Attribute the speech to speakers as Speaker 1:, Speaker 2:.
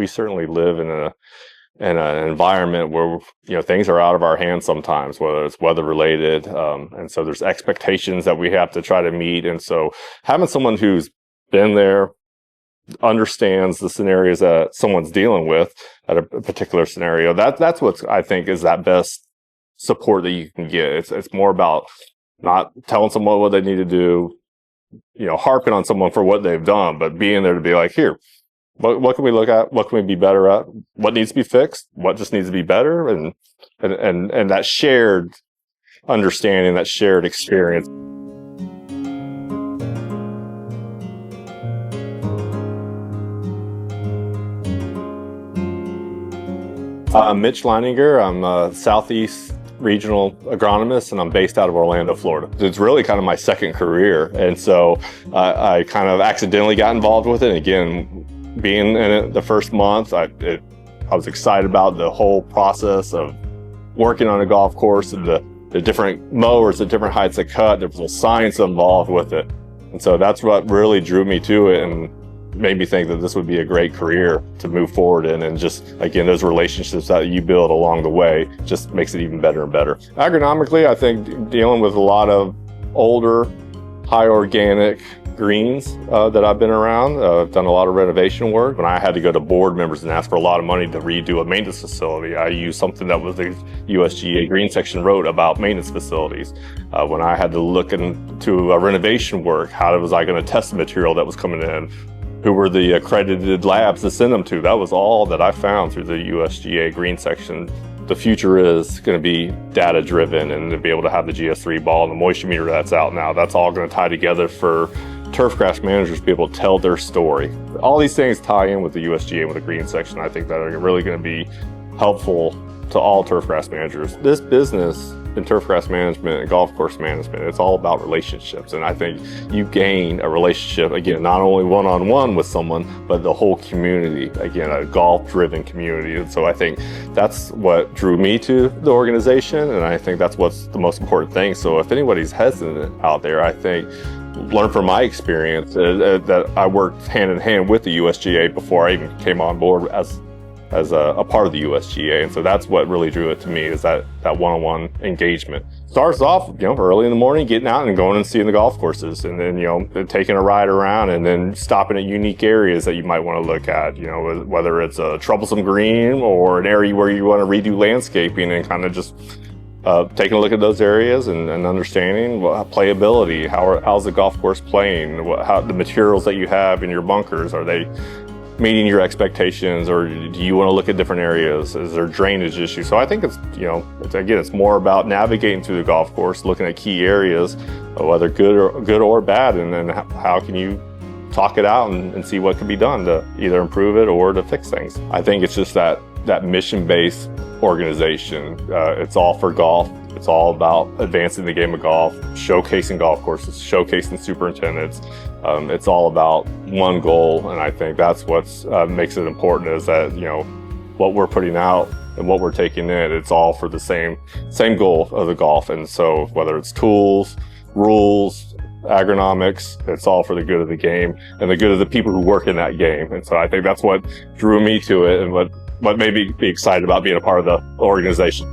Speaker 1: We certainly live in an environment where, things are out of our hands sometimes, whether it's weather related. And so there's expectations that we have to try to meet. And so having someone who's been there, understands the scenarios that someone's dealing with at a particular scenario, that's what I think is that best support that you can get. It's more about not telling someone what they need to do, harping on someone for what they've done, but being there to be like, here, what can we look at? What can we be better at? What needs to be fixed? What just needs to be better? And that shared understanding, that shared experience. I'm Mitch Leininger. I'm a Southeast Regional Agronomist, and I'm based out of Orlando, Florida. It's really kind of my second career, and so I kind of accidentally got involved with it. And again, being in it the first month, I was excited about the whole process of working on a golf course and the different mowers, the different heights of cut. There was a science involved with it, and so that's what really drew me to it and made me think that this would be a great career to move forward in. And just, again, those relationships that you build along the way just makes it even better and better. Agronomically, I think dealing with a lot of older, high organic greens that I've been around. I've done a lot of renovation work. When I had to go to board members and ask for a lot of money to redo a maintenance facility, I used something that was the USGA Green Section wrote about maintenance facilities. When I had to look into a renovation work, how was I going to test the material that was coming in? Who were the accredited labs to send them to? That was all that I found through the USGA Green Section. The future is going to be data driven, and to be able to have the GS3 ball and the moisture meter that's out now, that's all going to tie together for turfgrass managers to be able to tell their story. All these things tie in with the USGA and with the Green Section. I think that are really going to be helpful to all turfgrass managers. This business in turfgrass management and golf course management, it's all about relationships. And I think you gain a relationship, again, not only one-on-one with someone, but the whole community, again, a golf-driven community. And so I think that's what drew me to the organization, and I think that's what's the most important thing. So if anybody's hesitant out there, I think learn from my experience that I worked hand in hand with the USGA before I even came on board as a part of the USGA. And so that's what really drew it to me, is that one-on-one engagement. Starts off, early in the morning, getting out and going and seeing the golf courses, and then, taking a ride around and then stopping at unique areas that you might want to look at, whether it's a troublesome green or an area where you want to redo landscaping, and kind of just taking a look at those areas and understanding playability. How's the golf course playing? How the materials that you have in your bunkers, are they meeting your expectations, or do you want to look at different areas? Is there drainage issues? So I think it's more about navigating through the golf course, looking at key areas, whether good or bad, and then how can you talk it out and see what can be done to either improve it or to fix things. I think it's just that mission-based organization. It's all for golf. It's all about advancing the game of golf, showcasing golf courses, showcasing superintendents. It's all about one goal, and I think that's what makes it important, is that what we're putting out and what we're taking in, it's all for the same goal of the golf. And so whether it's tools, rules, agronomics, it's all for the good of the game and the good of the people who work in that game. And so I think that's what drew me to it, and what made me be excited about being a part of the organization.